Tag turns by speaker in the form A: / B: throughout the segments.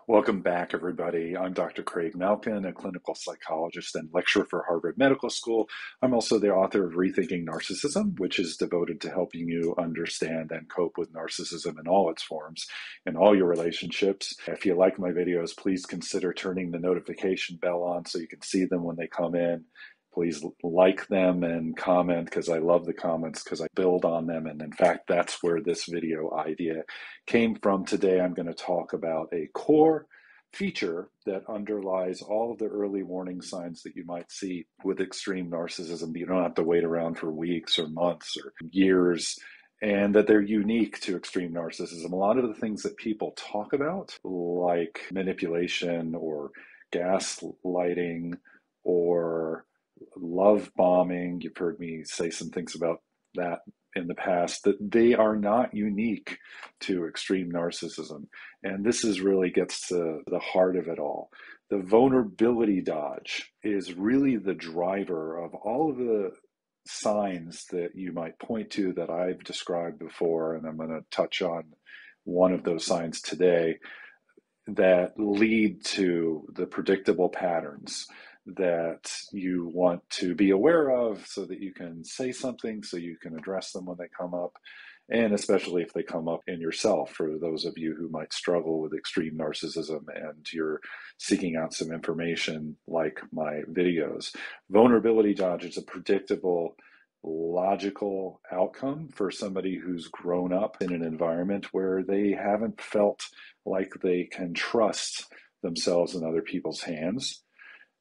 A: Welcome back, everybody. I'm Dr. Craig Malkin, a clinical psychologist and lecturer for Harvard Medical School. I'm also the author of Rethinking Narcissism, which is devoted to helping you understand and cope with narcissism in all its forms in all your relationships. If you like my videos, please consider turning the notification bell on so you can see them when they come in. Please like them and comment, because I love the comments because I build on them. And in fact, that's where this video idea came from. Today, I'm going to talk about a core feature that underlies all of the early warning signs that you might see with extreme narcissism. You don't have to wait around for weeks or months or years, and that they're unique to extreme narcissism. A lot of the things that people talk about, like manipulation or gaslighting or love bombing, you've heard me say some things about that in the past, that they are not unique to extreme narcissism. And this really gets to the heart of it all. The vulnerability dodge is really the driver of all of the signs that you might point to that I've described before, and I'm going to touch on one of those signs today, that lead to the predictable patterns that you want to be aware of so that you can say something, so you can address them when they come up, and especially if they come up in yourself, for those of you who might struggle with extreme narcissism and you're seeking out some information like my videos. Vulnerability dodge is a predictable, logical outcome for somebody who's grown up in an environment where they haven't felt like they can trust themselves in other people's hands.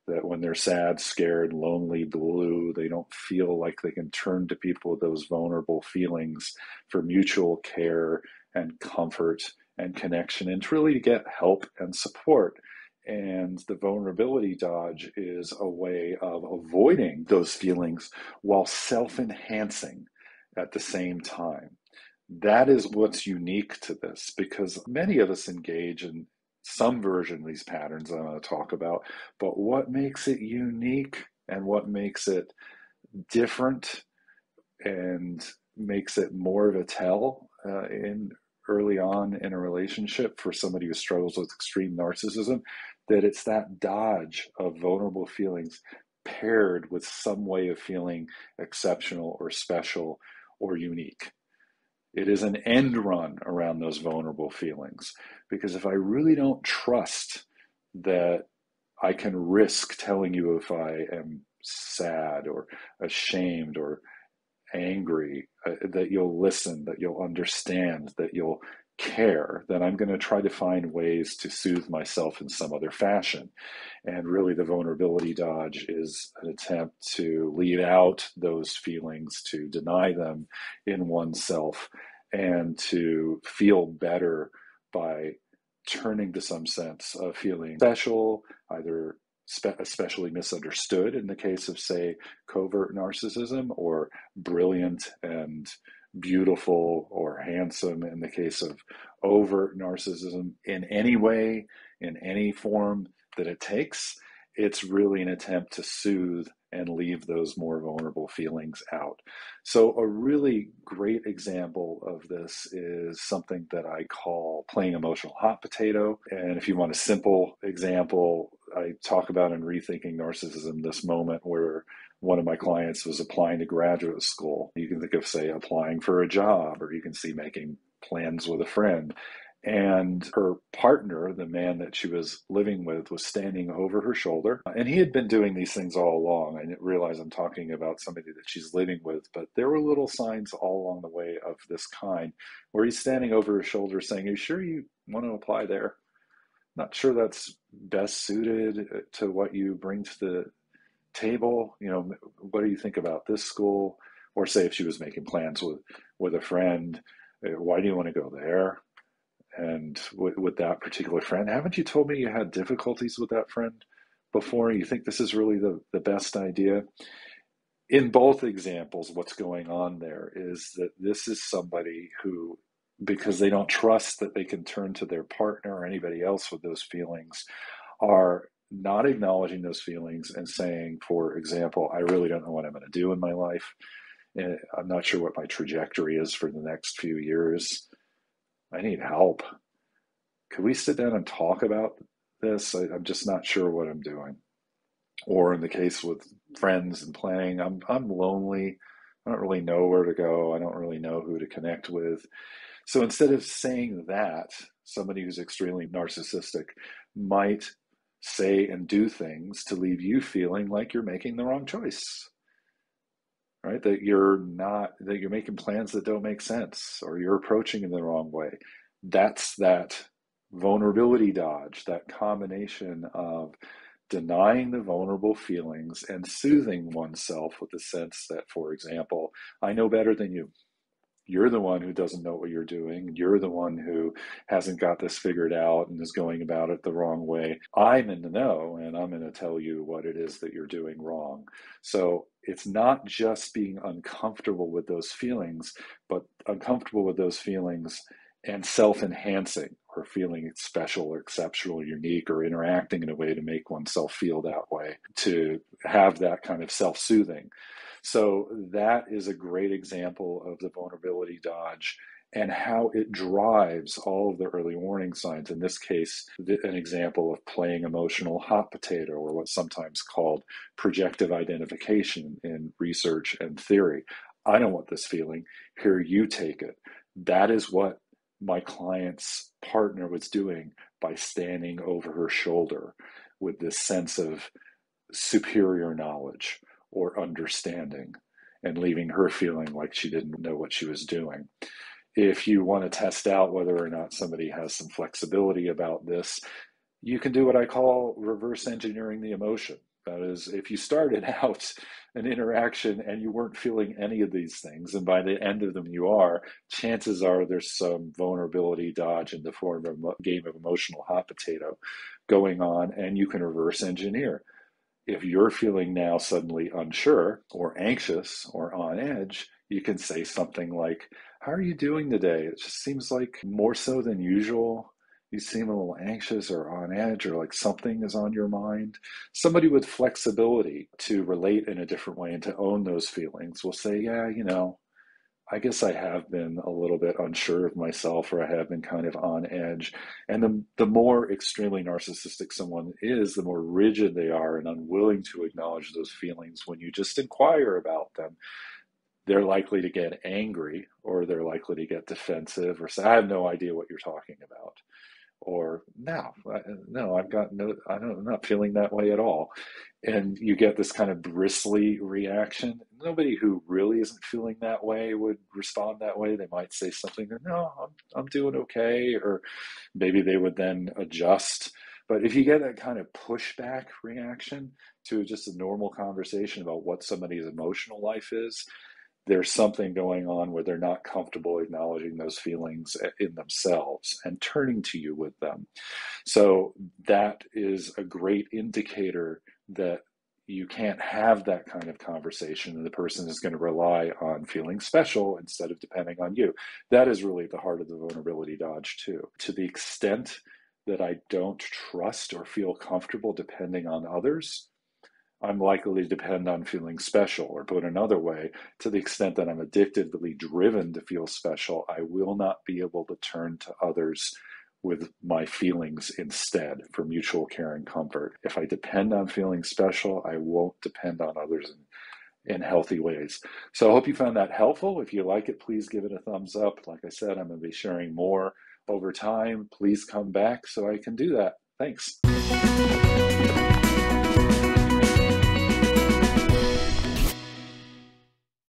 A: That when they're sad, scared, lonely, blue, they don't feel like they can turn to people with those vulnerable feelings for mutual care and comfort and connection, and really to get help and support. And the vulnerability dodge is a way of avoiding those feelings while self-enhancing at the same time. That is what's unique to this, because many of us engage in some version of these patterns I'm going to talk about, but what makes it unique and what makes it different and makes it more of a tell in early on in a relationship for somebody who struggles with extreme narcissism, that it's that dodge of vulnerable feelings paired with some way of feeling exceptional or special or unique. It is an end run around those vulnerable feelings, because if I really don't trust that I can risk telling you if I am sad or ashamed or angry, that you'll listen, that you'll understand, that you'll care, then I'm going to try to find ways to soothe myself in some other fashion. And really, the vulnerability dodge is an attempt to leave out those feelings, to deny them in oneself, and to feel better by turning to some sense of feeling special, either especially misunderstood in the case of, say, covert narcissism, or brilliant and beautiful or handsome in the case of overt narcissism. In any way, in any form that it takes, it's really an attempt to soothe and leave those more vulnerable feelings out. So a really great example of this is something that I call playing emotional hot potato. And if you want a simple example, I talk about in Rethinking Narcissism this moment where one of my clients was applying to graduate school. You can think of, say, applying for a job, or you can see making plans with a friend. And her partner, the man that she was living with, was standing over her shoulder. And he had been doing these things all along. I didn't realize I'm talking about somebody that she's living with, but there were little signs all along the way of this kind, where he's standing over her shoulder saying, "Are you sure you want to apply there? Not sure that's best suited to what you bring to the table. What do you think about this school?" Or say if she was making plans with a friend, "Why do you want to go there? And with that particular friend, haven't you told me you had difficulties with that friend before? You think this is really the best idea?" In both examples, what's going on there is that this is somebody who, because they don't trust that they can turn to their partner or anybody else with those feelings, are not acknowledging those feelings and saying, for example, "I really don't know what I'm going to do in my life. I'm not sure what my trajectory is for the next few years. I need help. could we sit down and talk about this? I'm just not sure what I'm doing. Or in the case with friends and playing, I'm lonely. I don't really know where to go. I don't really know who to connect with. So instead of saying that, somebody who's extremely narcissistic might say and do things to leave you feeling like you're making the wrong choice, right? That you're making plans that don't make sense, or you're approaching in the wrong way. That's that vulnerability dodge, that combination of denying the vulnerable feelings and soothing oneself with the sense that, for example, I know better than you. You're the one who doesn't know what you're doing. You're the one who hasn't got this figured out and is going about it the wrong way. I'm in the know, and I'm going to tell you what it is that you're doing wrong. So it's not just being uncomfortable with those feelings, but uncomfortable with those feelings and self-enhancing, or feeling special or exceptional or unique, or interacting in a way to make oneself feel that way, to have that kind of self-soothing. So that is a great example of the vulnerability dodge and how it drives all of the early warning signs. In this case, an example of playing emotional hot potato, or what's sometimes called projective identification in research and theory. I don't want this feeling. Here, you take it. That is what my client's partner was doing by standing over her shoulder with this sense of superior knowledge or understanding, and leaving her feeling like she didn't know what she was doing. If you want to test out whether or not somebody has some flexibility about this, you can do what I call reverse engineering the emotion. That is, if you started out an interaction and you weren't feeling any of these things, and by the end of them you are, chances are there's some vulnerability dodge in the form of a game of emotional hot potato going on, and you can reverse engineer. If you're feeling now suddenly unsure or anxious or on edge, you can say something like, how are you doing today? It just seems like more so than usual. You seem a little anxious or on edge, or like something is on your mind. Somebody with flexibility to relate in a different way and to own those feelings will say, yeah, I guess I have been a little bit unsure of myself, or I have been kind of on edge. And the more extremely narcissistic someone is, the more rigid they are and unwilling to acknowledge those feelings when you just inquire about them. They're likely to get angry, or they're likely to get defensive, or say, I have no idea what you're talking about. Or no, I'm not feeling that way at all. And you get this kind of bristly reaction. Nobody who really isn't feeling that way would respond that way. They might say something, no, I'm doing okay, or maybe they would then adjust. But if you get that kind of pushback reaction to just a normal conversation about what somebody's emotional life is, there's something going on where they're not comfortable acknowledging those feelings in themselves and turning to you with them. So that is a great indicator that you can't have that kind of conversation, and the person is going to rely on feeling special instead of depending on you. That is really the heart of the vulnerability dodge too. To the extent that I don't trust or feel comfortable depending on others, I'm likely to depend on feeling special. Or put another way, to the extent that I'm addictively driven to feel special, I will not be able to turn to others with my feelings instead for mutual care and comfort. If I depend on feeling special, I won't depend on others in healthy ways. So I hope you found that helpful. If you like it, please give it a thumbs up. Like I said, I'm going to be sharing more over time. Please come back so I can do that. Thanks.